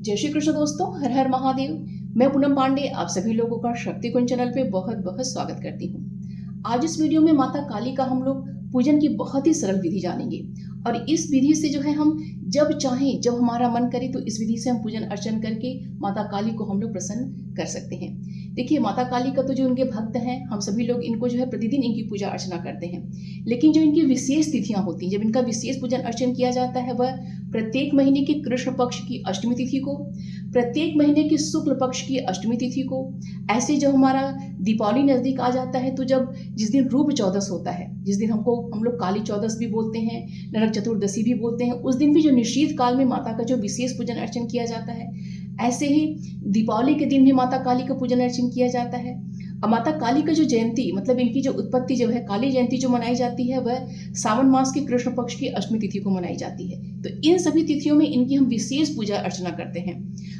जय श्री कृष्ण दोस्तों, हर हर महादेव। मैं पूनम पांडे आप सभी लोगों का शक्ति कुंज चैनल पे बहुत बहुत स्वागत करती हूँ। आज इस वीडियो में माता काली का हम लोग पूजन की बहुत ही सरल विधि जानेंगे और इस विधि से जो है हम जब चाहें, जब हमारा मन करे तो इस विधि से हम पूजन अर्चन करके माता काली को हम लोग प्रसन्न कर सकते हैं। देखिए, माता काली का तो जो उनके भक्त हैं, हम सभी लोग इनको जो है प्रतिदिन इनकी पूजा अर्चना करते हैं, लेकिन जो इनकी विशेष तिथियां होती हैं, जब इनका विशेष पूजन अर्चन किया जाता है वह प्रत्येक महीने के कृष्ण पक्ष की अष्टमी तिथि को, प्रत्येक महीने की शुक्ल पक्ष की अष्टमी तिथि को। ऐसे जब हमारा दीपावली नजदीक आ जाता है तो जब जिस दिन रूप चौदस होता है, जिस दिन हम लोग काली चौदस भी बोलते हैं, नरक चतुर्दशी भी बोलते हैं, उस दिन भी जो निशीत काल में माता का जो विशेष पूजन अर्चन किया जाता है, ऐसे ही दीपावली के दिन भी माता काली का पूजन अर्चन किया जाता है। अब माता काली का जो जयंती, मतलब इनकी जो उत्पत्ति जो है, काली जयंती जो मनाई जाती है वह सावन मास के कृष्ण पक्ष की अष्टमी तिथि को मनाई जाती है। तो इन सभी तिथियों में इनकी हम विशेष पूजा अर्चना करते हैं।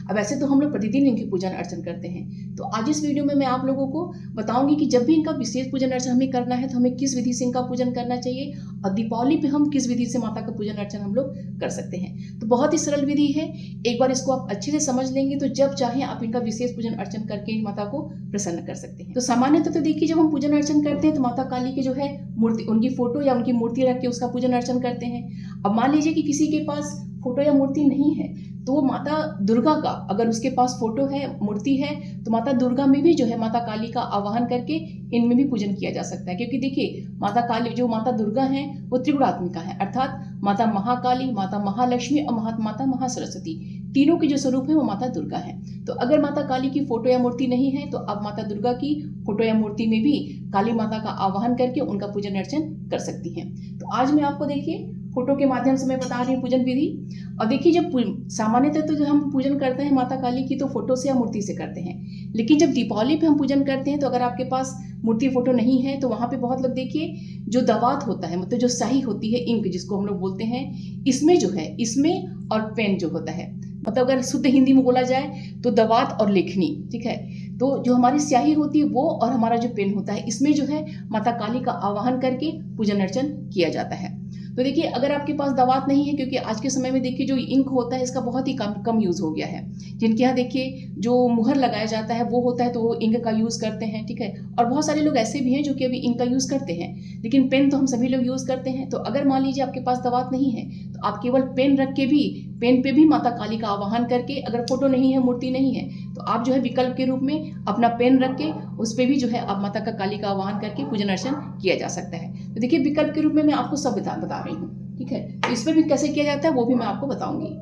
अब ऐसे तो हम लोग प्रतिदिन इनकी पूजन अर्चन करते हैं, तो आज इस वीडियो में मैं आप लोगों को बताऊंगी कि जब भी इनका विशेष पूजन अर्चन हमें करना है तो हमें किस विधि से इनका पूजन करना चाहिए और दीपावली पे हम किस विधि से माता का पूजन अर्चन हम लोग कर सकते हैं। तो बहुत ही सरल विधि है, एक बार इसको आप अच्छे से समझ लेंगे तो जब चाहें आप इनका विशेष पूजन अर्चन करके माता को प्रसन्न कर सकते हैं। तो सामान्यतः तो देखिए, जब हम पूजन अर्चन करते हैं तो माता काली की जो है मूर्ति, उनकी फोटो या उनकी मूर्ति रख के उसका पूजन अर्चन करते हैं। अब मान लीजिए कि किसी के पास फोटो या मूर्ति नहीं है तो वो माता दुर्गा का, अगर उसके पास फोटो है, मूर्ति है, तो माता दुर्गा में भी जो है माता काली का आवाहन करके इनमें भी पूजन किया जा सकता है। क्योंकि देखिए, माता काली जो माता दुर्गा हैं वो त्रिगुणात्मिका है, अर्थात माता महाकाली, माता महालक्ष्मी और माता महासरस्वती, तीनों के जो स्वरूप है वो माता दुर्गा है। तो अगर माता काली की फोटो या मूर्ति नहीं है तो आप माता दुर्गा की फोटो या मूर्ति में भी काली माता का आवाहन करके उनका पूजन अर्चन कर सकती हैं। तो आज मैं आपको देखिए फोटो के माध्यम से मैं बता रही हूँ पूजन विधि। और देखिए, जब सामान्यतः तो जो हम पूजन करते हैं माता काली की तो फोटो से या मूर्ति से करते हैं, लेकिन जब दीपावली पे हम पूजन करते हैं तो अगर आपके पास मूर्ति फोटो नहीं है तो वहाँ पे बहुत लोग देखिए जो दवात होता है, मतलब जो स्याही होती है, इंक जिसको हम लोग बोलते हैं, इसमें जो है, इसमें और पेन जो होता है, मतलब अगर शुद्ध हिंदी में बोला जाए तो दवात और लेखनी, ठीक है। तो जो हमारी स्याही होती है वो और हमारा जो पेन होता है, इसमें जो है माता काली का आवाहन करके पूजन अर्चन किया जाता है। तो देखिए, अगर आपके पास दवात नहीं है, क्योंकि आज के समय में देखिए जो इंक होता है इसका बहुत ही कम यूज़ हो गया है। जिनके यहाँ देखिए जो मुहर लगाया जाता है वो होता है तो वो इंक का यूज़ करते हैं, ठीक है। और बहुत सारे लोग ऐसे भी हैं जो कि अभी इंक का यूज़ करते हैं, लेकिन पेन तो हम सभी लोग यूज़ करते हैं। तो अगर मान लीजिए आपके पास दवात नहीं है तो आप केवल पेन रख के भी, पेन पे भी माता काली का आवाहन करके, अगर फोटो नहीं है, मूर्ति नहीं है, तो आप जो है विकल्प के रूप में अपना पेन रख के उस पर भी जो है आप माता का काली का आवाहन करके पूजन अर्चन किया जा सकता है। तो देखिए, विकल्प के रूप में मैं आपको सब बता रही हूँ, ठीक है। तो इस पर भी कैसे किया जाता है वो भी मैं आपको बताऊंगी।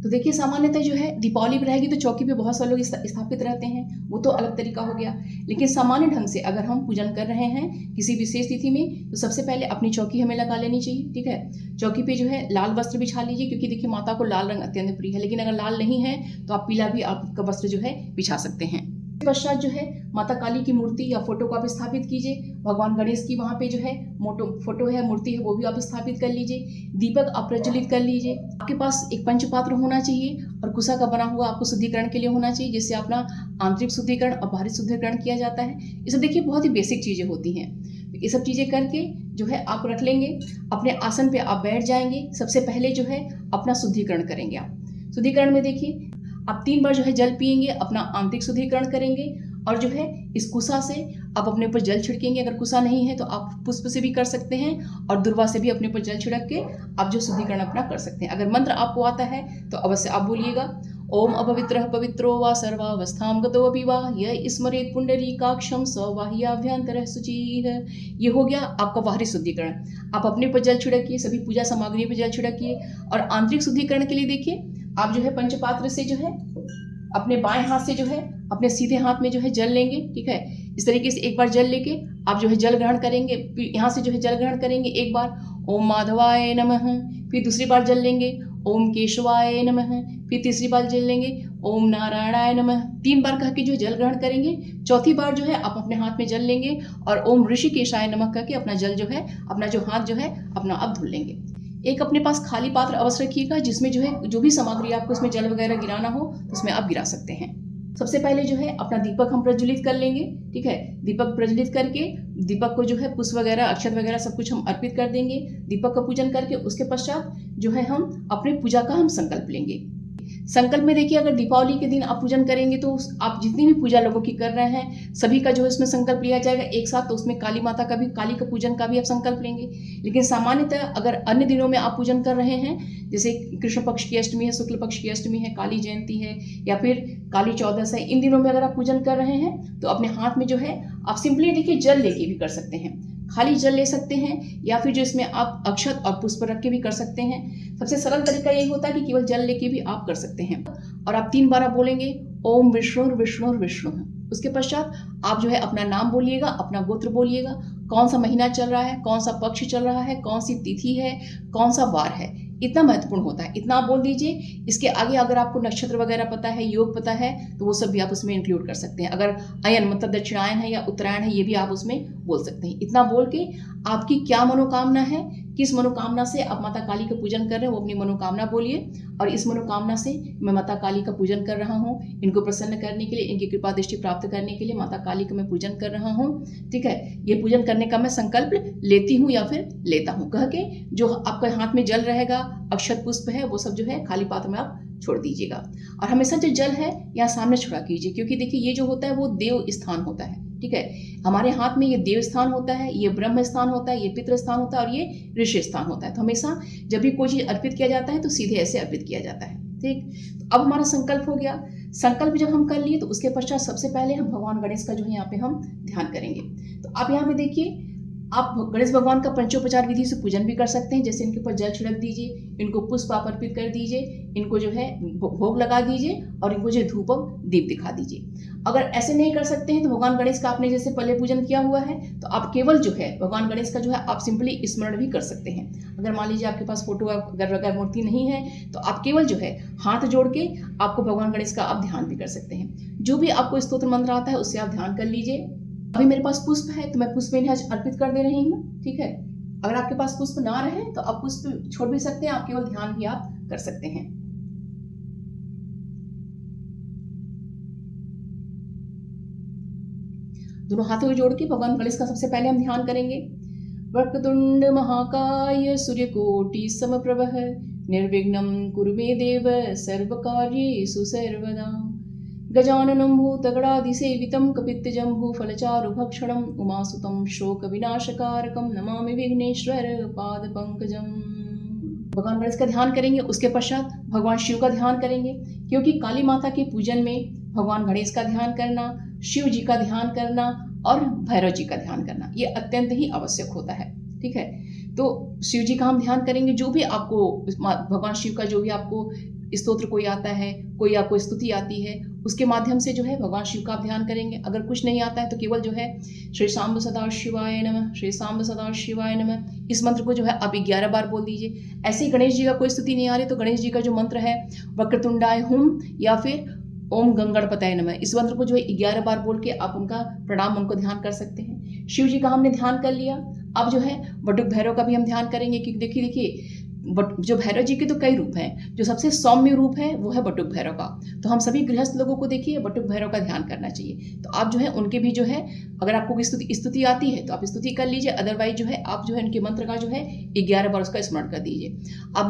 तो देखिए, सामान्यतः जो है दीपावली पर रहेगी तो चौकी पे बहुत सारे लोग स्थापित रहते हैं, वो तो अलग तरीका हो गया। लेकिन सामान्य ढंग से अगर हम पूजन कर रहे हैं किसी विशेष तिथि में तो सबसे पहले अपनी चौकी हमें लगा लेनी चाहिए, ठीक है। चौकी पे जो है लाल वस्त्र बिछा लीजिए, क्योंकि देखिए माता को लाल रंग अत्यंत प्रिय है, लेकिन अगर लाल नहीं है तो आप पीला भी आपका वस्त्र जो है बिछा सकते हैं। पश्चात जो है माता काली की मूर्ति या फोटो को आप स्थापित कीजिए। भगवान गणेश की वहाँ पे जो है फोटो है, मूर्ति है, वो भी आप स्थापित कर लीजिए। दीपक आप प्रज्वलित कर लीजिए। आपके पास एक पंचपात्र होना चाहिए और कुशा का बना हुआ आपको शुद्धिकरण के लिए होना चाहिए, जिससे अपना आंतरिक शुद्धिकरण और बाहरी शुद्धिकरण किया जाता है। ये सब देखिए बहुत ही बेसिक चीज़ें होती हैं। ये सब चीज़ें करके जो है आप रख लेंगे, अपने आसन पे आप बैठ जाएंगे। सबसे पहले जो है अपना शुद्धिकरण करेंगे। आप शुद्धिकरण में देखिए आप 3 बार जो है जल पिएंगे, अपना आंतरिक शुद्धिकरण करेंगे और जो है इस कुशा से आप अपने ऊपर जल छिड़केंगे। अगर कुशा नहीं है तो आप पुष्प से भी कर सकते हैं और दुर्वा से भी अपने ऊपर जल छिड़क के आप जो शुद्धिकरण अपना कर सकते हैं। अगर मंत्र आपको आता है तो अवश्य आप बोलिएगा, ओम अपवित्रः पवित्रो वा सर्वावस्थां गतो अपि वा यः स्मरेत् पुंडरीकाक्षं स बाह्याभ्यन्तरः शुचिः। ये हो गया आपका बाहरी शुद्धिकरण। आप अपने ऊपर जल छिड़किए, सभी पूजा सामग्रियों पर जल छिड़किए। और आंतरिक शुद्धिकरण के लिए देखिए आप जो है पंचपात्र से जो है अपने बाएं हाथ से जो है अपने सीधे हाथ में जो है जल लेंगे, ठीक है। इस तरीके से एक बार जल लेके आप जो है जल ग्रहण करेंगे। यहाँ से जो है जल ग्रहण करेंगे एक बार, ओम माधवाय नमः। फिर दूसरी बार जल लेंगे, ओम केशवाय नमः। फिर तीसरी बार जल लेंगे, ओम नारायणाय नमः। 3 बार कह के जो जल ग्रहण करेंगे। चौथी बार जो है आप अपने हाथ में जल लेंगे और ओम ऋषिकेशाय नमः कह के अपना जल जो है, अपना जो हाथ जो है अपना आप धुल लेंगे। एक अपने पास खाली पात्र अवश्य रखिएगा, जिसमें जो है जो भी सामग्री आपको इसमें जल वगैरह गिराना हो तो उसमें आप गिरा सकते हैं। सबसे पहले जो है अपना दीपक हम प्रज्वलित कर लेंगे, ठीक है। दीपक प्रज्वलित करके दीपक को जो है पुष्प वगैरह, अक्षत वगैरह सब कुछ हम अर्पित कर देंगे। दीपक का पूजन करके उसके पश्चात जो है हम अपने पूजा का हम संकल्प लेंगे। संकल्प में देखिए, अगर दीपावली के दिन आप पूजन करेंगे तो आप जितनी भी पूजा लोगों की कर रहे हैं सभी का जो है इसमें संकल्प लिया जाएगा एक साथ, तो उसमें काली माता का भी, काली का पूजन का भी आप संकल्प लेंगे। लेकिन सामान्यतः अगर अन्य दिनों में आप पूजन कर रहे हैं, जैसे कृष्ण पक्ष की अष्टमी है, शुक्ल पक्ष की अष्टमी है, काली जयंती है या फिर काली चौदस है, इन दिनों में अगर आप पूजन कर रहे हैं तो अपने हाथ में जो है आप सिंपली देखिए जल लेके भी कर सकते हैं, खाली जल ले सकते हैं या फिर जो इसमें आप अक्षत और पुष्प रख के भी कर सकते हैं। सबसे सरल तरीका यही होता है कि केवल जल लेके भी आप कर सकते हैं। और आप 3 बार आप बोलेंगे ओम विष्णु विष्णु विष्णु। उसके पश्चात आप जो है अपना नाम बोलिएगा, अपना गोत्र बोलिएगा, कौन सा महीना चल रहा है, कौन सा पक्ष चल रहा है, कौन सी तिथि है, कौन सा वार है, इतना महत्वपूर्ण होता है, इतना आप बोल दीजिए। इसके आगे अगर आपको नक्षत्र वगैरह पता है, योग पता है, तो वो सब भी आप उसमें इंक्लूड कर सकते हैं। अगर अयन मतलब दक्षिणायन है या उत्तरायण है, ये भी आप उसमें बोल सकते हैं। इतना बोल के आपकी क्या मनोकामना है, किस मनोकामना से आप माता काली का पूजन कर रहे हैं, वो अपनी मनोकामना बोलिए। और इस मनोकामना से मैं माता काली का पूजन कर रहा हूँ, इनको प्रसन्न करने के लिए, इनकी कृपा दृष्टि प्राप्त करने के लिए माता काली का मैं पूजन कर रहा हूँ। ठीक है, ये पूजन करने का मैं संकल्प लेती हूँ या फिर लेता हूँ कह के जो आपके हाथ में जल रहेगा, अक्षत पुष्प है, वो सब जो है खाली पात्र में आप छोड़ दीजिएगा। और हमेशा जो जल है यहाँ सामने छोड़ा कीजिए, क्योंकि देखिए ये जो होता है वो देव स्थान होता है। ठीक है, हमारे हाथ में ये देव स्थान होता है, ये ब्रह्म स्थान होता है, ये पितृ स्थान होता है और ये ऋषि स्थान होता है। तो हमेशा जब भी कोई चीज अर्पित किया जाता है तो सीधे ऐसे अर्पित किया जाता है। ठीक, तो अब हमारा संकल्प हो गया। संकल्प जब हम कर लिए तो उसके पश्चात सबसे पहले हम भगवान गणेश का जो है यहाँ पे हम ध्यान करेंगे। तो आप यहाँ पे देखिए, आप गणेश भगवान का पंचोपचार विधि से पूजन भी कर सकते हैं। जैसे इनके ऊपर जल छिड़क दीजिए, इनको पुष्प आप अर्पित कर दीजिए, इनको जो है भोग लगा दीजिए और इनको जो धूप और दीप दिखा दीजिए। अगर ऐसे नहीं कर सकते हैं तो भगवान गणेश का आपने जैसे पहले पूजन किया हुआ है तो आप केवल जो है भगवान गणेश का जो है आप सिंपली स्मरण भी कर सकते हैं। अगर मान लीजिए आपके पास फोटो अगर मूर्ति नहीं है तो आप केवल जो है हाथ जोड़ के आपको भगवान गणेश का आप ध्यान भी कर सकते हैं। जो भी आपको स्तोत्र मंत्र आता है उससे आप ध्यान कर लीजिए। अभी मेरे पास पुष्प है तो मैं पुष्प इन्हें अर्पित कर दे रही हूँ। ठीक है, अगर आपके पास पुष्प ना रहे तो आप पुष्प छोड़ भी सकते हैं, आप केवल ध्यान भी आप कर सकते हैं। दोनों हाथों को जोड़ के भगवान गणेश का सबसे पहले हम ध्यान करेंगे। वक्रतुंड महाकाय सूर्यकोटि समप्रभ निर्विघ्नं कुरु मे देव सर्वकार्येषु सर्वदा। गजाननं भूतगणाधिसेवितं कपित्तजम्बूफलचारुभक्षणं उमासुतं शोकविनाशकारकं नमामि विघ्नेश्वर पादपंकजं। भगवान गणेश का ध्यान करेंगे, उसके पश्चात भगवान शिव का ध्यान करेंगे, क्योंकि काली माता के पूजन में भगवान गणेश का ध्यान करना, शिव जी का ध्यान करना और भैरव जी का ध्यान करना ये अत्यंत ही आवश्यक होता है। ठीक है, तो शिव जी का हम ध्यान करेंगे। जो भी आपको भगवान शिव का जो भी आपको स्तोत्र कोई आता है, कोई आपको स्तुति आती है, उसके माध्यम से जो है भगवान शिव का आप ध्यान करेंगे। अगर कुछ नहीं आता है तो केवल जो है श्री सांब सदा शिवाय नमः, श्री सांब सदा शिवाय नमः, इस मंत्र को जो है आप 11 बार बोल दीजिए। ऐसे ही गणेश जी का कोई स्तुति नहीं आ रही तो गणेश जी का जो मंत्र है वक्रतुंडाय हुम या फिर ओम गंगणपतये नमः, इस मंत्र को जो है 11 बार बोल के आप उनका प्रणाम, उनको ध्यान कर सकते हैं। शिव जी का हमने ध्यान कर लिया। अब जो है बटुक भैरव का भी हम ध्यान करेंगे, क्योंकि देखिए जो भैरव जी के तो कई रूप हैं, जो सबसे सौम्य रूप है वो है बटुक भैरव का। तो हम सभी गृहस्थ लोगों को देखिए बटुक भैरव का ध्यान करना चाहिए। तो आप जो है उनके भी जो है, अगर आपको कोई स्तुति आती है तो आप स्तुति कर लीजिए, अदरवाइज जो है आप जो है इनके मंत्र का जो है 11 बार उसका स्मरण कर दीजिए। अब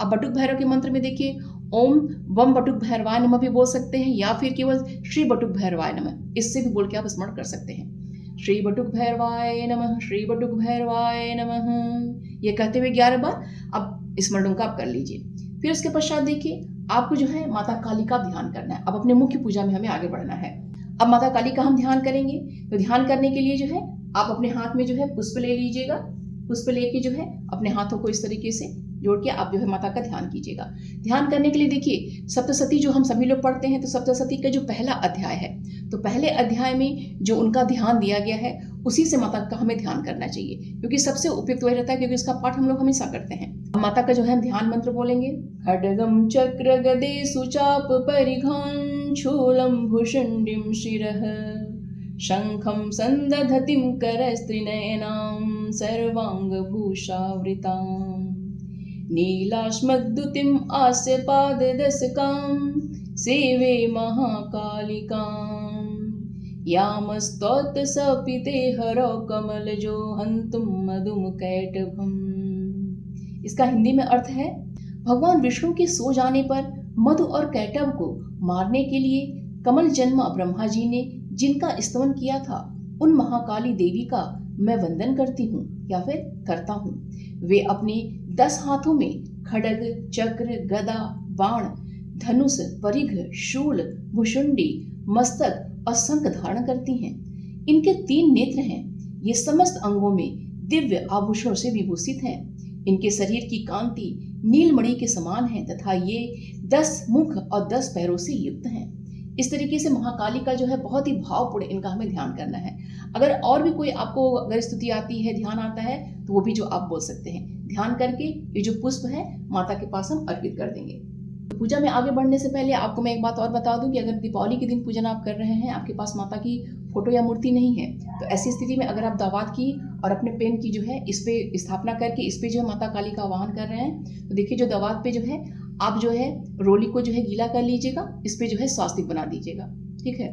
बटुक भैरव के मंत्र में देखिए ओम वम बटुक भैरवाय नमः भी बोल सकते हैं या फिर केवल श्री बटुक भैरवाय नमः, इससे भी बोल के आप स्मरण कर सकते हैं। श्री बटुक भैरवाय नमः, श्री बटुक भैरवाय नमः, ये कहते हुए 11 बार अब स्मरण का आप कर लीजिए। फिर उसके पश्चात देखिए आपको जो है माता काली का ध्यान करना है। अब अपने मुख्य पूजा में हमें आगे बढ़ना है। अब माता काली का हम ध्यान करेंगे, तो ध्यान करने के लिए जो है आप अपने हाथ में जो है पुष्प ले लीजिएगा। पुष्प लेके जो है अपने हाथों को इस तरीके से जोड़ के आप जो है माता का ध्यान कीजिएगा। ध्यान करने के लिए देखिए सप्तशती जो हम सभी लोग पढ़ते हैं, तो सप्तशती का जो पहला अध्याय है, तो पहले अध्याय में जो उनका ध्यान दिया गया है उसी से माता का हमें ध्यान करना चाहिए, क्योंकि सबसे उपयुक्त वही रहता है, क्योंकि इसका पाठ हम लोग हमेशा करते हैं। माता का जो है ध्यान मंत्र बोलेंगे। खड्गम चक्र गदे सुचाप परिघां शूलं भुषुंडिं शिरः शंखं संदधतिं करस्त्रिनयनां सर्वांगभूषावृतां नीलाश्मद्युतिम् आस्य पाददशकां सेवे महाकालिकां यामस्तौत सपिते हरो कमलजो हन्तुं मधुमकैटभम्। इसका हिंदी में अर्थ है, भगवान विष्णु के सो जाने पर मधु और कैटभ को मारने के लिए कमल जन्मा ब्रह्मा जी ने जिनका स्तवन किया था, उन महाकाली देवी का मैं वंदन करती हूँ या फिर करता हूँ। वे अपने 10 हाथों में खड्ग, चक्र, गदा, बाण, धनुष, परिघ, शूल, भुशुंडी, मस्तक और शंख धारण करती हैं। इनके 3 नेत्र हैं। ये समस्त अंगों में दिव्य आभूषणों से विभूषित हैं। इनके शरीर की कांति नीलमणि के समान है तथा ये 10 मुख और 10 पैरों से युक्त हैं। इस तरीके से महाकाली का जो है बहुत ही भावपूर्ण इनका हमें ध्यान करना है। अगर और भी कोई आपको अगर स्तुति आती है, ध्यान आता है, तो वो भी जो आप बोल सकते हैं। ध्यान करके ये जो पुष्प है माता के पास हम अर्पित कर देंगे। तो पूजा में आगे बढ़ने से पहले आपको मैं एक बात और बता दूं कि अगर दीपावली के दिन पूजन आप कर रहे हैं, आपके पास माता की फोटो या मूर्ति नहीं है, तो ऐसी स्थिति में अगर आप दावात की और अपने पेन की जो है इस पे स्थापना करके इस पे जो है माता काली का आवाहन कर रहे हैं, तो देखिए जो दावात पे जो है आप जो है रोली को जो है गीला कर लीजिएगा, इस पे जो है स्वास्तिक बना दीजिएगा। ठीक है।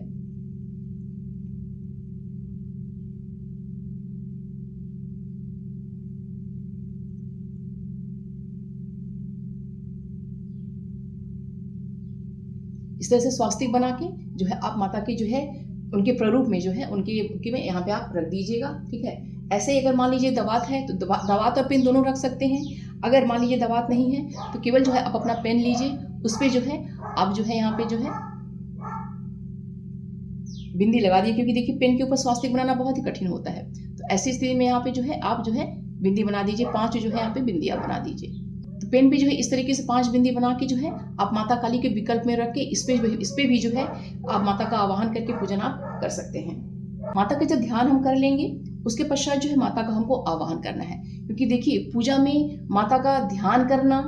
इस तरह से स्वास्तिक बना के जो है आप माता के जो है उनके प्रारूप में जो है उनके में यहाँ पे आप रख दीजिएगा। ठीक है। ऐसे ही अगर मान लीजिए दवात है तो दवात और पेन दोनों रख सकते हैं। अगर मान लीजिए दवात नहीं है तो केवल जो है आप अपना पेन लीजिए, उस पर जो है आप जो है यहाँ पे जो है बिंदी लगा दिए, क्योंकि देखिए पेन के ऊपर स्वास्तिक बनाना बहुत ही कठिन होता है। तो ऐसी स्थिति में यहाँ पे जो है आप जो है बिंदी बना दीजिए, 5 जो है यहाँ पे बिंदी आप बना दीजिए। तो पेन पे जो है इस तरीके से 5 बिंदी बना के जो है आप माता काली के विकल्प में रख के इस पे भी जो है आप माता का आवाहन करके पूजन आप कर सकते हैं। माता का जब ध्यान हम कर लेंगे उसके पश्चात जो है माता का हमको आवाहन करना है, क्योंकि देखिए पूजा में माता का ध्यान करना,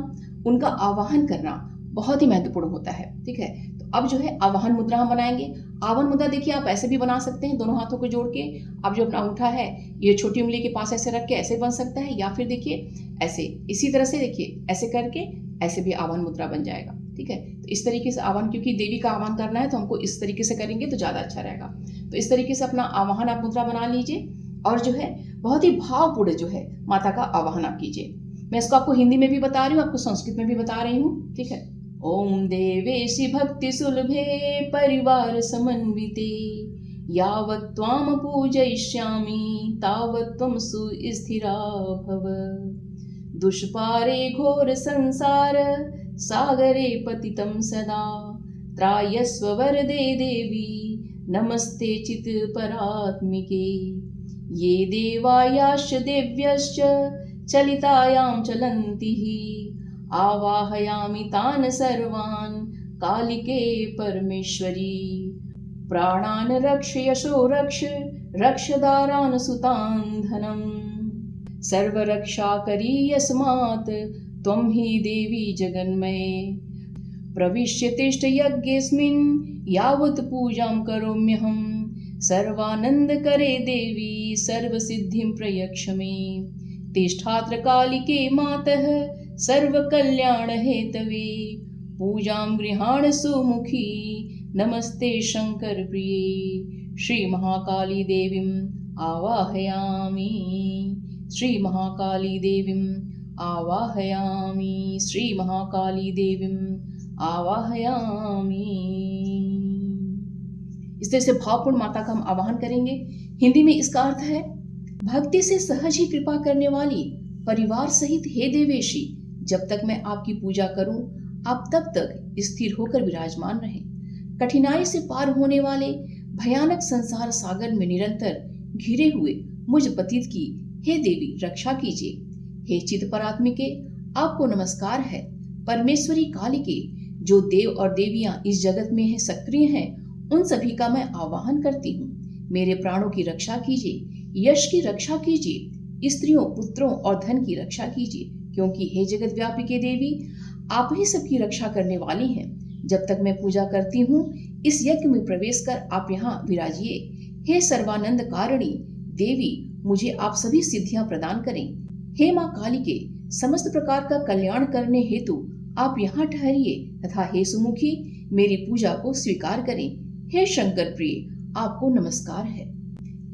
उनका आवाहन करना बहुत ही महत्वपूर्ण होता है। ठीक है। तो अब जो है आवाहन मुद्रा हम बनाएंगे। आवाहन मुद्रा देखिए आप ऐसे भी बना सकते हैं, दोनों हाथों को जोड़ के आप जो अपना अंगूठा है ये छोटी उंगली के पास ऐसे रख के ऐसे बन सकता है, या फिर देखिए ऐसे, इसी तरह से देखिए ऐसे करके ऐसे भी आवाहन मुद्रा बन जाएगा। ठीक है। तो इस तरीके से आवाहन, क्योंकि देवी का आवाहन करना है तो हमको इस तरीके से करेंगे तो ज़्यादा अच्छा रहेगा। तो इस तरीके से अपना आवाहन आप मुद्रा बना लीजिए और जो है बहुत ही भावपूर्ण जो है माता का आवाहन आप कीजिए। मैं इसको आपको हिंदी में भी बता रही हूँ, आपको संस्कृत में भी बता रही हूँ। ठीक है। ओम देवेशि भक्ति सुलभे परिवार समन्विते यावत् त्वां पूजयिष्यामि तावत् त्वं सुस्थिरा भव। दुष्पारे घोर संसार सागरे पतितं सदा त्रायस्व वरदे देवी नमस्ते चित परात्मिके। ये देवायाश्च देव्यश्च चलितायां चलन्ति आवाहयामि तान् सर्वान् कालिके परमेश्वरी। प्राणान् रक्ष यशो रक्ष रक्षदारान् सुतान् धनम् सर्वरक्षाकरी यस्मात् त्वं हि देवी जगन्मये। प्रविश्य तिष्ठ यज्ञेऽस्मिन् यावत् पूजां करोम्यहम् सर्वानन्दकरे देवी सर्वसिद्धिं प्रयच्छ मे। तिष्ठात्र कालिके मातः सर्वकल्याण हेतवे पूजां गृहाण सुमुखी नमस्ते शंकर प्रिये। श्री महाकाली देवीं आवाहयामि, श्री महाकाली देवीं आवाहयामि, श्री महाकाली देवीं आवाहयामि। इस तरह से भावपूर्ण माता का हम आवाहन करेंगे। हिंदी में इसका अर्थ है, भक्ति से सहज ही कृपा करने वाली परिवार सहित हे देवेशी, जब तक मैं आपकी पूजा करूं आप तब तक स्थिर होकर विराजमान रहें। कठिनाई से पार होने वाले भयानक संसार सागर में निरंतर घिरे हुए मुझ पतित की हे देवी रक्षा कीजिए। हे चित परात्मिके, आपको नमस्कार है। परमेश्वरी कालिके, जो देव और देवियां इस जगत में है सक्रिय हैं, उन सभी का मैं आवाहन करती हूँ। मेरे प्राणों की रक्षा कीजिए, यश की रक्षा कीजिए, स्त्रियों पुत्रों और धन की रक्षा कीजिए, क्योंकि हे जगत व्यापिके देवी आप ही सबकी रक्षा करने वाली हैं। जब तक मैं पूजा करती हूँ इस यज्ञ में प्रवेश कर आप यहाँ विराजिए। हे सर्वानंद कारिणी देवी, मुझे आप सभी सिद्धियां प्रदान करें। हे माँ कालिके, समस्त प्रकार का कल्याण करने हेतु आप यहाँ ठहरिए तथा हे सुमुखी मेरी पूजा को स्वीकार करें। हे शंकर प्रिय, आपको नमस्कार है।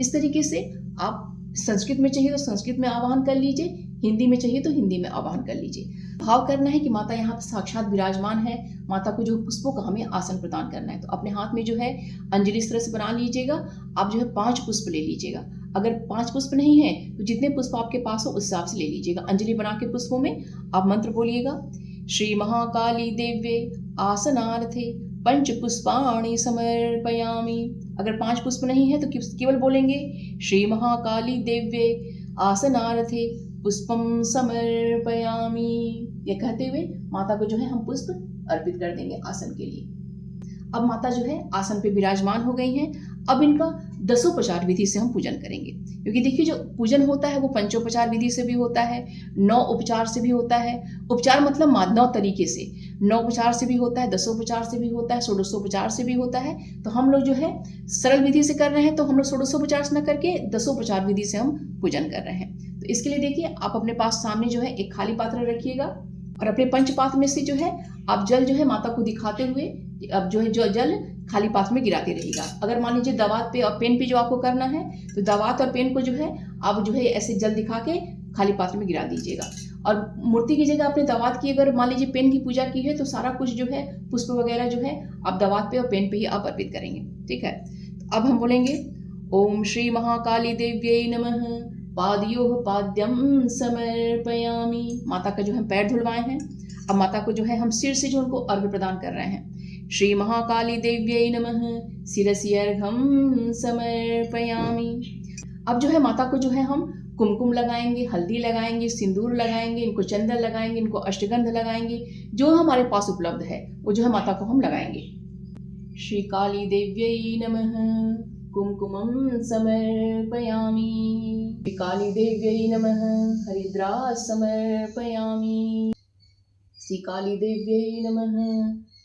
इस तरीके से आप संस्कृत में चाहिए तो संस्कृत में आवाहन कर लीजिए, हिंदी में चाहिए तो हिंदी में आवाहन कर लीजिए। भाव करना है कि माता यहाँ पर साक्षात विराजमान है। माता को जो पुष्पों का हमें आसन प्रदान करना है, तो अपने हाथ में जो है अंजलि इस तरह से बना लीजिएगा। आप जो है 5 पुष्प ले लीजिएगा। अगर 5 पुष्प नहीं है तो जितने पुष्प आपके पास हो उस हिसाब से ले लीजिएगा। अंजलि बना के पुष्पों में आप मंत्र बोलिएगा, श्री महाकाली देव्ये आसनार्थे पंच पुष्पाणि समर्पयामि। अगर 5 पुष्प नहीं है तो केवल बोलेंगे श्री महाकाली देव्ये आसनार्थे पुष्पम समर्पयामि। ये कहते हुए माता को जो है हम पुष्प अर्पित कर देंगे आसन के लिए। अब माता जो है आसन पे विराजमान हो गई हैं। अब इनका दसोपचार विधि से हम पूजन करेंगे, क्योंकि देखिए जो पूजन होता है वो पंचोपचार विधि से भी होता है, 9 उपचार से भी होता है। उपचार मतलब 9 तरीके से, 9 उपचार से भी होता है, दसोपचार से भी होता है, षोडशोपचार से भी होता है। तो हम लोग जो है सरल विधि से कर रहे हैं, तो हम लोग षोडशोपचार से न करके दसोपचार विधि से हम पूजन कर रहे हैं। तो इसके लिए देखिए आप अपने पास सामने जो है एक खाली पात्र रखिएगा और अपने पंचपात्र में से जो है आप जल जो है माता को दिखाते हुए अब जो है जो जल खाली पात्र में गिराते रहिएगा। अगर मान लीजिए दवात पे और पेन पे जो आपको करना है तो दवात और पेन को जो है आप जो है ऐसे जल दिखा के खाली पात्र में गिरा दीजिएगा। और मूर्ति की जगह आपने दवात की अगर मान लीजिए पेन की पूजा की है तो सारा कुछ जो है पुष्प वगैरह जो है आप दवात पे और पेन पे ही आप अर्पित करेंगे। ठीक है, तो अब हम बोलेंगे ओम श्री महाकाली देव्यै नमः पादयोः पाद्यम समर्पयामि। माता का जो हम पैर धुलवाए हैं, अब माता को जो है हम सिर से जो उनको अर्घ्य प्रदान कर रहे हैं। श्री महाकाली देव्यै नमः शिरसि अर्घ्यं समर्पयामि। अब जो है माता को जो है हम कुमकुम लगाएंगे, हल्दी लगाएंगे, सिंदूर लगाएंगे, इनको चंदन लगाएंगे, इनको अष्टगंध लगाएंगे, जो हमारे पास उपलब्ध है वो जो है माता को हम लगाएंगे। श्री काली देव्यै नमः कुमकुमं समर्पयामि। श्री काली देव्यै नमः हरिद्रा समर्पयामि। श्री काली देव्यै नमः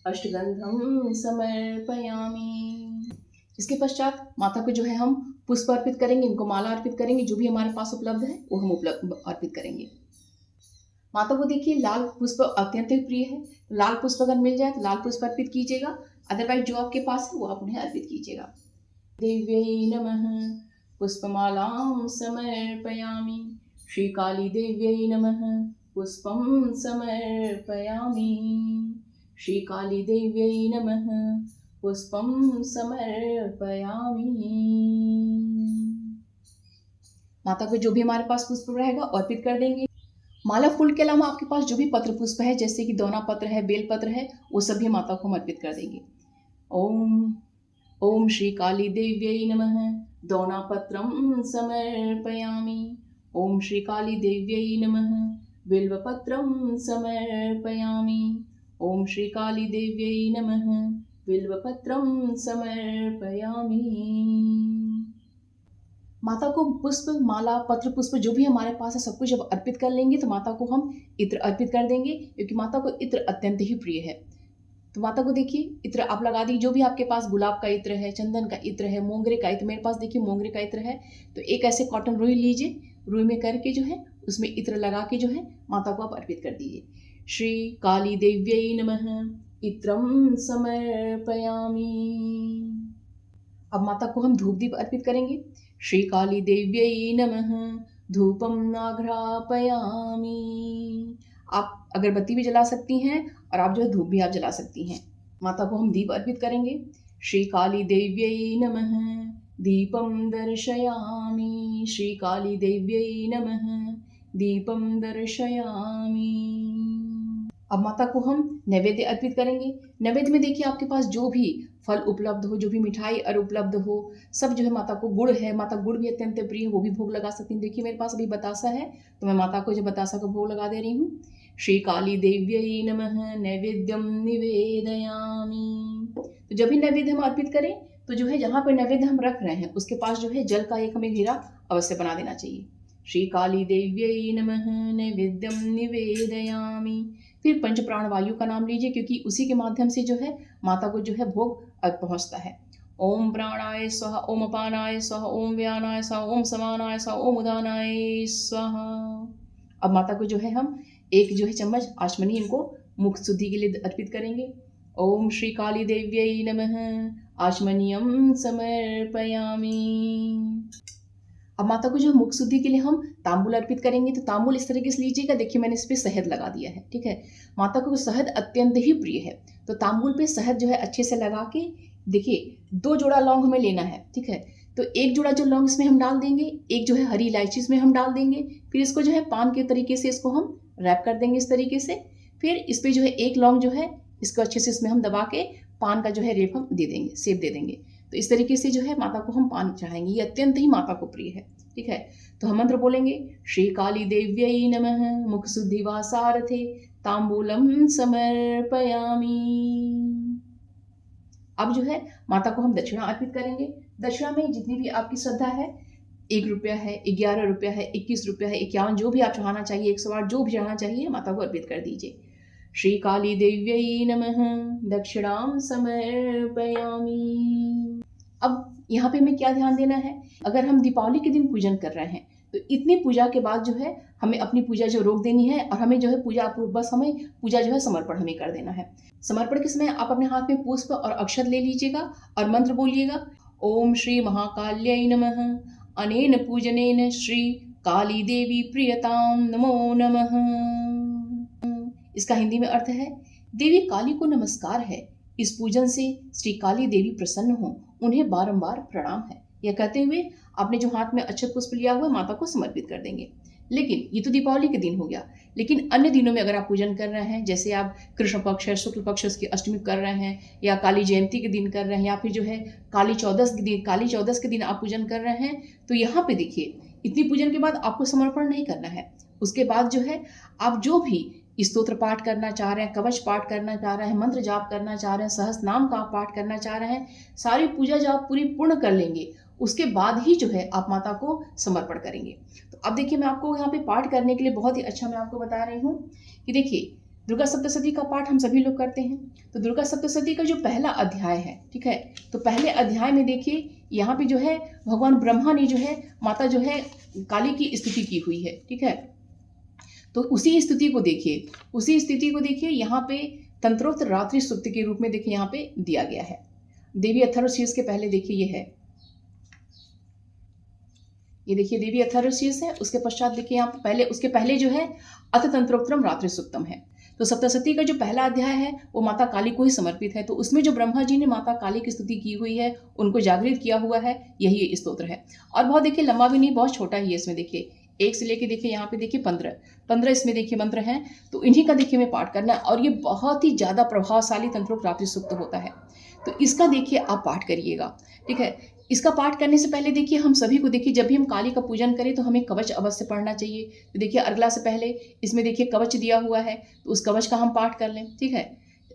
अष्टगंधं समर्पयामि। इसके पश्चात माता को जो है हम पुष्प अर्पित करेंगे, इनको माला अर्पित करेंगे, जो भी हमारे पास उपलब्ध है वो हम अर्पित करेंगे। माता को देखिए लाल पुष्प अत्यंत प्रिय है, लाल पुष्प अगर मिल जाए तो लाल पुष्प अर्पित कीजिएगा, अदरवाइज जो आपके पास है वो आप उन्हें अर्पित कीजिएगा। देव्यै नमः पुष्पमालां समर्पयामि। श्री काली देव्यै नमः पुष्पं समर्पयामि। श्री काली देव्यै नमः पुष्पं समर्पयामि। माता को जो भी हमारे पास पुष्प रहेगा अर्पित कर देंगे। माला फूल के अलावा आपके पास जो भी पत्र पुष्प है, जैसे कि दोना पत्र है, बेल पत्र है, वो सभी माता को हम अर्पित कर देंगे। ओम श्री काली देव्यै नमः दोना पत्रं समर्पयामि। ओम श्री काली देव्यै नमः बिल्वपत्रं समर्पयामि। ओम श्री काली देव्यै नमः बिल्वपत्रं समर्पयामि। माता को पुष्प, माला, पत्र, पुष्प जो भी हमारे पास है सब कुछ जब अर्पित कर लेंगे तो माता को हम इत्र अर्पित कर देंगे, क्योंकि माता को इत्र अत्यंत ही प्रिय है। तो माता को देखिए इत्र आप लगा दी, जो भी आपके पास गुलाब का इत्र है, चंदन का इत्र है, मोंगरे का इत्र, मेरे पास देखिए मोंगरे का इत्र है, तो एक ऐसे कॉटन रुई लीजिए, रुई में करके जो है उसमें इत्र लगा के जो है माता को आप अर्पित कर दीजिए। श्री काली देव्यै नमः इत्रं समर्पयामि। अब माता को हम धूप दीप अर्पित करेंगे। श्री काली देव्यै नमः धूपं नाघ्रापयामि। आप अगरबत्ती भी जला सकती हैं और आप जो है धूप भी आप जला सकती हैं। माता को हम दीप अर्पित करेंगे। श्री काली देव्यै नमः दीपं दर्शयामि। श्री काली देव्यै नमः दीपं दर्शयामि। अब माता को हम नैवेद्य अर्पित करेंगे। नैवेद्य में देखिए आपके पास जो भी फल उपलब्ध हो, जो भी मिठाई और उपलब्ध हो, सब जो है माता को, गुड़ है, माता गुड़ भी अत्यंत प्रिय है, वो भी भोग लगा सकती हैं। देखिए मेरे पास अभी बतासा है तो मैं माता को जो बतासा का भोग लगा दे रही हूँ। श्री काली देव्यै नमः नैवेद्यम निवेदयामि। तो जब भी नैवेद्य हम अर्पित करें तो जो है जहाँ पर नैवेद्य हम रख रहे हैं उसके पास जो है जल का एक हमें घेरा अवश्य बना देना चाहिए। श्री काली देव्यै नमः नैवेद्यम निवेदयामि। फिर पंच प्राण वायु का नाम लीजिए, क्योंकि उसी के माध्यम से जो है माता को जो है भोग पहुँचता है। ओम प्राणाय स्वाहा, ओम अपानाय स्वाहा, ओम व्यानाय स्वाहा, ओम समानाय स्वाहा, ओम उदानाय स्वाहा। अब माता को जो है हम एक जो है चम्मच आचमनी इनको मुख शुद्धि के लिए अर्पित करेंगे। ओम श्री काली देव्यै नमः आचमनीयं समर्पयामि। अब माता को जो मुख शुद्धि के लिए हम तांबूल अर्पित करेंगे, तो तांबूल इस तरीके से लीजिएगा। देखिए मैंने इस पे शहद लगा दिया है, ठीक है। माता को शहद अत्यंत ही प्रिय है, तो तांबूल पे शहद जो है अच्छे से लगा के, देखिए 2 जोड़ा लौंग हमें लेना है, ठीक है। तो 1 जोड़ा जो लौंग इसमें हम डाल देंगे, 1 जो है हरी इलायची इसमें हम डाल देंगे। फिर इसको जो है पान के तरीके से इसको हम रैप कर देंगे इस तरीके से। फिर इस पे जो है 1 लौंग जो है इसको अच्छे से इसमें हम दबा के पान का जो है रेप हम दे देंगे, सेप दे देंगे। तो इस तरीके से जो है माता को हम पान चढ़ाएंगे, ये अत्यंत ही माता को प्रिय है, ठीक है। तो हम मंत्र बोलेंगे, श्री काली देव्यै नमः मुख शुद्धि वासारथे तांबूलम समर्पयामि। अब जो है माता को हम दक्षिणा अर्पित करेंगे। दक्षिणा में जितनी भी आपकी श्रद्धा है, 1 रुपया है, 11 रुपया है, 21 रुपया है, 51, जो भी आप चढ़ाना चाहिए, 108 जो भी चढ़ाना चाहिए, माता को अर्पित कर दीजिए। श्री काली देव्यै नमः दक्षिणां समर्पयामि। अब यहाँ पे हमें क्या ध्यान देना है, अगर हम दीपावली के दिन पूजन कर रहे हैं तो इतनी पूजा के बाद जो है हमें अपनी पूजा जो रोक देनी है, और हमें जो है पूजा बस हमें पूजा जो है समर्पण हमें कर देना है। समर्पण के समय आप अपने हाथ में पुष्प और अक्षत ले लीजिएगा और मंत्र बोलिएगा, ओम श्री महाकाल्यै नमः अनेन पूजनेन श्री काली देवी प्रियताम नमो नमः। इसका हिंदी में अर्थ है, देवी काली को नमस्कार है, इस पूजन से श्री काली देवी प्रसन्न हो, उन्हें बारंबार प्रणाम है। यह कहते हुए आपने जो हाथ में अक्षत पुष्प लिया हुआ माता को समर्पित कर देंगे। लेकिन ये तो दीपावली के दिन हो गया, लेकिन अन्य दिनों में अगर आप पूजन कर रहे हैं, जैसे आप कृष्ण पक्ष है, शुक्ल पक्ष की अष्टमी कर रहे हैं, या काली जयंती के दिन कर रहे हैं, या फिर जो है काली चौदस के दिन आप पूजन कर रहे हैं, तो यहाँ पे देखिए इतनी पूजन के बाद आपको समर्पण नहीं करना है। उसके बाद जो है आप जो भी स्तोत्र पाठ करना चाह रहे हैं, कवच पाठ करना चाह रहे हैं, मंत्र जाप करना चाह रहे हैं, सहस्त्र नाम का पाठ करना चाह रहे हैं, सारी पूजा जब आप पूरी पूर्ण कर लेंगे, उसके बाद ही जो है आप माता को समर्पण करेंगे। तो अब देखिए मैं आपको यहाँ पे पाठ करने के लिए बहुत ही अच्छा मैं आपको बता रही हूँ कि देखिए दुर्गा सप्तशती का पाठ हम सभी लोग करते हैं। तो दुर्गा सप्तशती का जो पहला अध्याय है, ठीक है, तो पहले अध्याय में देखिए यहाँ पे जो है भगवान ब्रह्मा ने जो है माता जो है काली की स्तुति की हुई है, ठीक है। तो उसी स्थिति को देखिए यहाँ पे तंत्रोक्त रात्रि सूक्त के रूप में देखिए यहाँ पे दिया गया है। देवी अथर्वशीर्ष के पहले देखिए ये है, ये देखिए देवी अथर्वशीर्ष है, उसके पश्चात देखिए यहाँ पहले, उसके पहले जो है अथ तंत्रोक्तम रात्रि सूक्तम है। तो सप्तशती का जो पहला अध्याय है वो माता काली को ही समर्पित है। तो उसमें जो ब्रह्मा जी ने माता काली की स्तुति की हुई है, उनको जागृत किया हुआ है, यही ये स्तोत्र है। और बहुत देखिए लंबा भी नहीं, बहुत छोटा ही है। इसमें देखिए 1 से लेके देखिए यहाँ पे देखिए 15 इसमें देखिए मंत्र हैं। तो इन्हीं का देखिए हमें पाठ करना है, और ये बहुत ही ज़्यादा प्रभावशाली तंत्रोक्त रात्रि सूक्त होता है। तो इसका देखिए आप पाठ करिएगा, ठीक है। इसका पाठ करने से पहले देखिए हम सभी को देखिए जब भी हम काली का पूजन करें तो हमें कवच अवश्य पढ़ना चाहिए। तो देखिए अर्गला से पहले इसमें देखिए कवच दिया हुआ है, तो उस कवच का हम पाठ कर लें, ठीक है।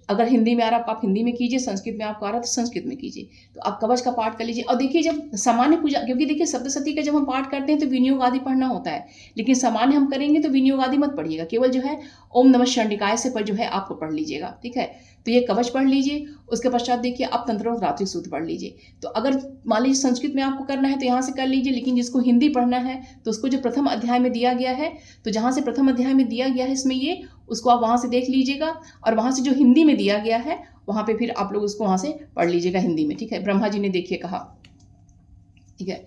अगर हिंदी में आ रहा है आप हिंदी में कीजिए, संस्कृत में आपको आ रहा है तो संस्कृत में कीजिए। तो आप कवच का पाठ कर लीजिए। और देखिए जब सामान्य पूजा, क्योंकि देखिए सप्तशती का जब हम पाठ करते हैं तो विनियोग आदि पढ़ना होता है, लेकिन सामान्य हम करेंगे तो विनियोग आदि मत पढ़िएगा, केवल जो है ओम नमः शंडिकाय से पर जो है आपको पढ़ लीजिएगा, ठीक है। तो ये कवच पढ़ लीजिए। उसके पश्चात देखिए आप तंत्रोक्त रात्रि सूक्त पढ़ लीजिए। तो अगर मान लीजिए संस्कृत में आपको करना है तो यहाँ से कर लीजिए, लेकिन जिसको हिंदी पढ़ना है तो उसको जो प्रथम अध्याय में दिया गया है, तो जहाँ से प्रथम अध्याय में दिया गया है इसमें ये, उसको आप वहाँ से देख लीजिएगा, और वहाँ से जो हिंदी में दिया गया है वहाँ पे फिर आप लोग उसको वहाँ से पढ़ लीजिएगा हिंदी में, ठीक है। ब्रह्मा जी ने देखिए कहा, ठीक है,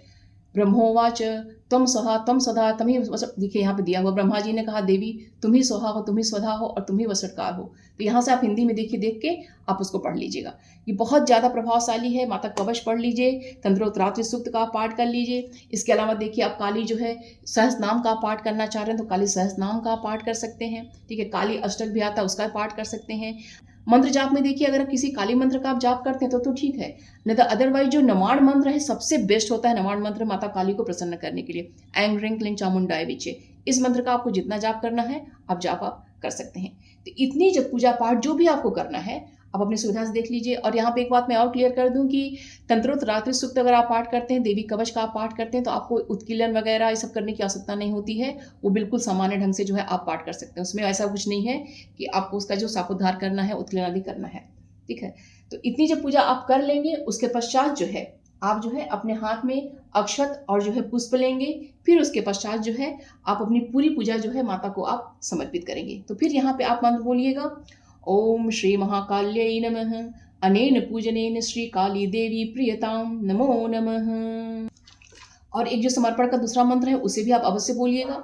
ब्रह्मोवाच तुम सहा तुम सदा तुम ही, देखिए यहाँ पे दिया हुआ ब्रह्मा जी ने कहा देवी तुम ही सोहा हो, तुम ही स्वधा हो, और तुम ही वसटकार हो। तो यहाँ से आप हिंदी में देखिए, देख के आप उसको पढ़ लीजिएगा। ये बहुत ज़्यादा प्रभावशाली है। माता कवच पढ़ लीजिए, तंत्रोक्त रात्रि सूक्त का पाठ कर लीजिए। इसके अलावा देखिए आप काली जो है सहस्त्र नाम का पाठ करना चाह रहे हैं तो काली सहस्त्र नाम का पाठ कर सकते हैं, ठीक है। काली अष्टक भी आता है, उसका पाठ कर सकते हैं। मंत्र जाप में देखिए अगर किसी काली मंत्र का आप जाप करते हैं तो ठीक है, नहीं तो अदरवाइज जो नवाण मंत्र है सबसे बेस्ट होता है। नवाण मंत्र माता काली को प्रसन्न करने के लिए, ऐंग ह्रीं क्लीं चामुंडाय विचे, इस मंत्र का आपको जितना जाप करना है आप जाप कर सकते हैं। तो इतनी जब पूजा पाठ जो भी आपको करना है आप अपनी सुविधा से देख लीजिए। और यहाँ पे एक बात मैं और क्लियर कर दूं कि तंत्रोक्त रात्रि सूक्त अगर आप पाठ करते हैं, देवी कवच का आप पाठ करते हैं, तो आपको उत्कीलन वगैरह ये सब करने की आवश्यकता नहीं होती है। वो बिल्कुल सामान्य ढंग से जो है आप पाठ कर सकते हैं। उसमें ऐसा कुछ नहीं है कि आपको उसका जो शापोद्धार करना है, उत्कीलन आदि करना है, ठीक है। तो इतनी जब पूजा आप कर लेंगे उसके पश्चात जो है आप जो है अपने हाथ में अक्षत और जो है पुष्प लेंगे। फिर उसके पश्चात जो है आप अपनी पूरी पूजा जो है माता को आप समर्पित करेंगे। तो फिर यहाँ पे आप मंत्र बोलिएगा, ओम श्री महाकाल्यै नमः अनेन पूजनेन श्री काली देवी प्रियताम नमो नमः। और एक जो समर्पण का दूसरा मंत्र है उसे भी आप अवश्य बोलिएगा।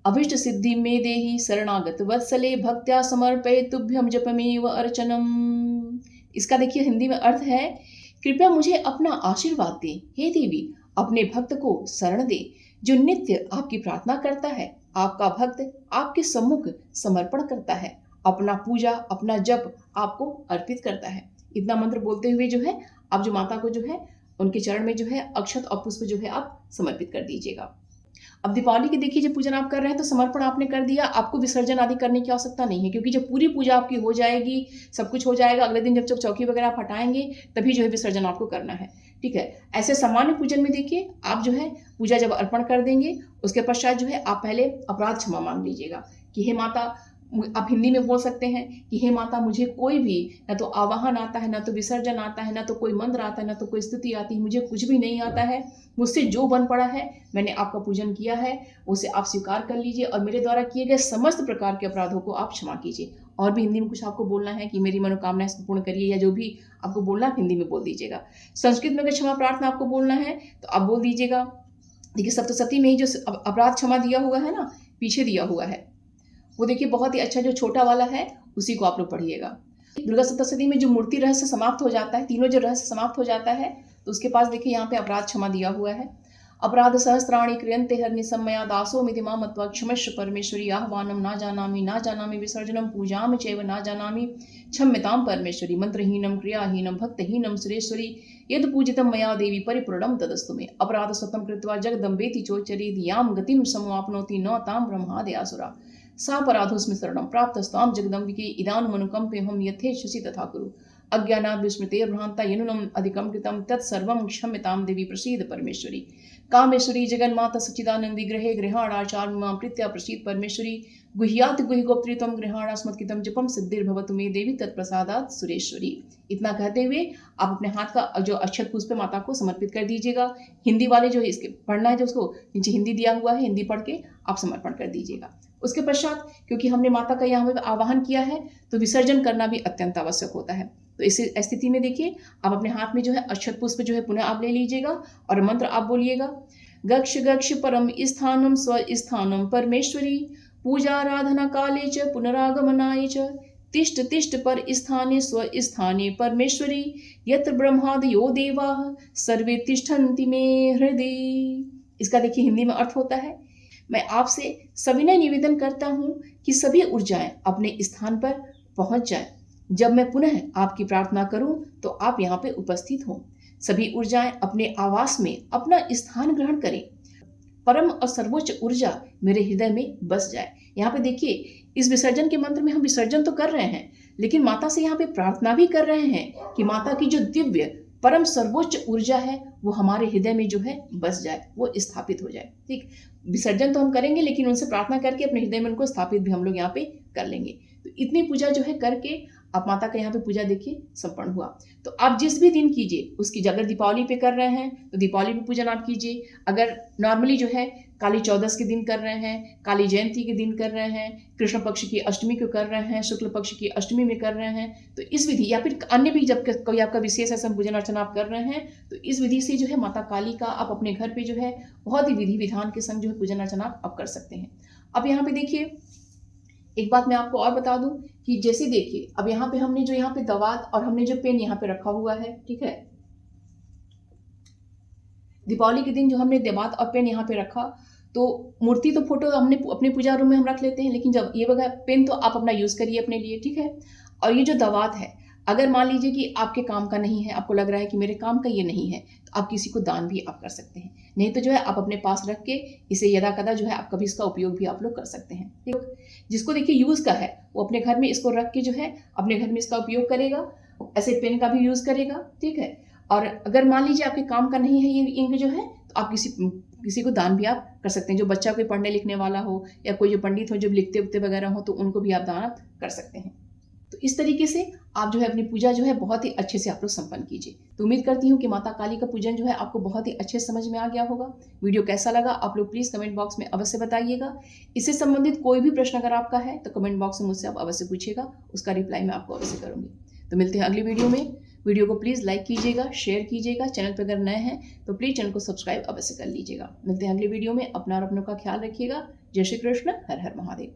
अभिष्ट सिद्धि में देहि शरणागत वत्सले भक्त्या समर्पये तुभ्यम जपमेव अर्चनम। इसका देखिए हिंदी में अर्थ है, कृपया मुझे अपना आशीर्वाद दे हे देवी, अपने भक्त को शरण दे जो नित्य आपकी प्रार्थना करता है। आपका भक्त आपके सम्मुख समर्पण करता है, अपना पूजा अपना जप आपको अर्पित करता है। इतना मंत्र बोलते हुए जो है आप जो माता को जो है उनके चरण में जो है अक्षत और पुष्प जो है आप समर्पित कर दीजिएगा। अब दीपावली की देखिए जब पूजन आप कर रहे हैं तो समर्पण आपने कर दिया, आपको विसर्जन आदि करने की आवश्यकता नहीं है, क्योंकि जब पूरी पूजा आपकी हो जाएगी, सब कुछ हो जाएगा, अगले दिन जब चौकी वगैरह आप हटाएंगे तभी जो है विसर्जन आपको करना है। ठीक है, ऐसे सामान्य पूजन में देखिए आप जो है पूजा जब अर्पण कर देंगे उसके पश्चात जो है आप पहले अपराध क्षमा मांग लीजिएगा कि हे माता, आप हिंदी में बोल सकते हैं कि हे माता, मुझे कोई भी ना तो आवाहन आता है, ना तो विसर्जन आता है, ना तो कोई मंत्र आता है, ना तो कोई स्तुति आती है, मुझे कुछ भी नहीं आता है। मुझसे जो बन पड़ा है मैंने आपका पूजन किया है, उसे आप स्वीकार कर लीजिए और मेरे द्वारा किए गए समस्त प्रकार के अपराधों को आप क्षमा कीजिए। और भी हिंदी में कुछ आपको बोलना है कि मेरी मनोकामना इसको पूर्ण करिए, या जो भी आपको बोलना है हिंदी में बोल दीजिएगा। संस्कृत में अगर क्षमा प्रार्थना आपको बोलना है तो आप बोल दीजिएगा। देखिए सप्तशती में ही जो अपराध क्षमा दिया हुआ है ना, पीछे दिया हुआ है, वो देखिए बहुत ही अच्छा जो छोटा वाला है उसी को आप लोग पढ़िएगा। दुर्गा सप्तशती में जो मूर्ति रहस्य समाप्त हो जाता है, तीनों जो रहस्य समाप्त हो जाता है, तो उसके पास देखिए यहाँ पे अपराध क्षमा दिया हुआ है। अपराध सहस्राणि क्रियन्ते हरनिसमया दासो मिति मां मत्वा क्षमस्व परमेश्वरी आह्वानम ना जानामि विसर्जनम पूजाम चैव ना जानामि क्षम्यतां परमेश्वरी मंत्रहीनम क्रियाहीनम भक्तहीनम सुरेश्वरी यद पूजितम मया देवी परिपूर्णम तदस्तु मे। अपराध स्वतम कृत्वा जगदम्बेति चोचरी याम गतिम समाप्नोति न ताम ब्रह्मादयासुरा सापराधोस्मि शरणं प्राप्तस्तां जगदम्बिके इदानुमनुकंपेऽहं यथेच्छसि तथा कुरु। अज्ञानाद् विस्मृतेर्भ्रान्ता यनुनम् अधिकं कृतं तत्सर्वं क्षम्यतां देवी प्रसीद परमेश्वरी। कामेश्वरी जगन्माता सच्चिदानंदी ग्रहे गृहाणाचार्य मां प्रीत्या प्रसीद परमेश्वरी। गुह्यात् गुह्यगोप्त्रित्वं गृहाणास्मत्कृतं जपं सिद्धिर्भवतु मे देवी तत्प्रसादात् सुरेश्वरी। इतना कहते हुए आप अपने हाथ का जो अक्षत पुष्प माता को समर्पित कर दीजिएगा। हिंदी वाले जो इसके पढ़ना है, जो उसको नीचे हिंदी दिया हुआ है, हिंदी पढ़ के आप समर्पण कर दीजिएगा। उसके पश्चात क्योंकि हमने माता का यहाँ आवाहन किया है तो विसर्जन करना भी अत्यंत आवश्यक होता है। तो इस स्थिति में देखिए आप अपने हाथ में जो है अक्षत पुष्प जो है पुनः आप ले लीजिएगा और मंत्र आप बोलिएगा। गक्ष गक्ष परम स्थानम स्वस्थानम परमेश्वरी पूजाराधना काले च पुनरागमनाय च तिष्ठ तिष्ठ पर स्थाने स्वस्थाने परमेश्वरी यत्र ब्रह्मादयो देवाः सर्वे तिष्ठन्ति मे हृदय। इसका देखिए हिंदी में अर्थ होता है, मैं आपसे सविनय निवेदन करता हूँ कि सभी ऊर्जाएं अपने स्थान पर पहुंच जाएं। जब मैं पुनः आपकी प्रार्थना करूं तो आप यहाँ पे उपस्थित हों। सभी ऊर्जाएं अपने आवास में अपना स्थान ग्रहण करें। परम और सर्वोच्च ऊर्जा मेरे हृदय में बस जाए। यहाँ पे देखिए इस विसर्जन के मंत्र में हम विसर्जन तो कर रहे हैं, लेकिन माता से यहाँ पे प्रार्थना भी कर रहे हैं कि माता की जो दिव्य परम सर्वोच्च ऊर्जा है वो हमारे हृदय में जो है बस जाए, वो स्थापित हो जाए। ठीक, विसर्जन तो हम करेंगे लेकिन उनसे प्रार्थना करके अपने हृदय में उनको स्थापित भी हम लोग यहाँ पे कर लेंगे। तो इतनी पूजा जो है करके आप माता का यहाँ पे पूजा देखिए संपन्न हुआ। तो आप जिस भी दिन कीजिए उसकी, अगर दीपावली पे कर रहे हैं तो दीपावली पे पूजन आप कीजिए। अगर नॉर्मली जो है काली चौदस के दिन कर रहे हैं, काली जयंती के दिन कर रहे हैं, कृष्ण पक्ष की अष्टमी को कर रहे हैं, शुक्ल पक्ष की अष्टमी में कर रहे हैं, तो इस विधि या फिर अन्य भी जब कोई आपका विशेष ऐसा पूजन अर्चना आप कर रहे हैं तो इस विधि से जो है माता काली का आप अपने घर पे जो है बहुत ही विधि विधान के संग जो है पूजन अर्चना आप कर सकते हैं। अब यहाँ पे देखिए एक बात मैं आपको और बता दूं कि जैसे देखिए अब यहाँ पे हमने जो यहाँ पे दवात और हमने जो पेन यहाँ पे रखा हुआ है, ठीक है, दीपावली के दिन जो हमने दवात और पेन यहाँ पे रखा, तो मूर्ति तो फोटो हमने अपने पूजा रूम में हम रख लेते हैं, लेकिन जब ये वगैरह पेन तो आप अपना यूज करिए अपने लिए, ठीक है। और ये जो दवात है अगर मान लीजिए कि आपके काम का नहीं है, आपको लग रहा है कि मेरे काम का ये नहीं है, तो आप किसी को दान भी आप कर सकते हैं, नहीं तो जो है आप अपने पास रख के इसे यदा कदा जो है आप कभी इसका उपयोग भी आप लोग कर सकते हैं। ठीक, जिसको देखिए यूज का है वो अपने घर में इसको रख के जो है अपने घर में इसका उपयोग करेगा, ऐसे पेन का भी यूज करेगा, ठीक है। और अगर मान लीजिए आपके काम का नहीं है ये इंक जो है, तो आप किसी को दान भी आप कर सकते हैं। जो बच्चा कोई पढ़ने लिखने वाला हो या कोई जो पंडित हो जो लिखते उखते वगैरह हो, तो उनको भी आप दान कर सकते हैं। तो इस तरीके से आप जो है अपनी पूजा जो है बहुत ही अच्छे से आप लोग संपन्न कीजिए। तो उम्मीद करती हूँ कि माता काली का पूजन जो है आपको बहुत ही अच्छे समझ में आ गया होगा। वीडियो कैसा लगा आप लोग प्लीज़ कमेंट बॉक्स में अवश्य बताइएगा। इससे संबंधित कोई भी प्रश्न अगर आपका है तो कमेंट बॉक्स में मुझसे आप अवश्य पूछिएगा, उसका रिप्लाई मैं आपको अवश्य करूँगी। तो मिलते हैं अगली वीडियो में। वीडियो को प्लीज़ लाइक कीजिएगा, शेयर कीजिएगा। चैनल पर अगर नए हैं तो प्लीज़ चैनल को सब्सक्राइब अवश्य कर लीजिएगा। मिलते हैं अगले वीडियो में। अपना और अपनों का ख्याल रखिएगा। जय श्री कृष्ण। हर हर महादेव।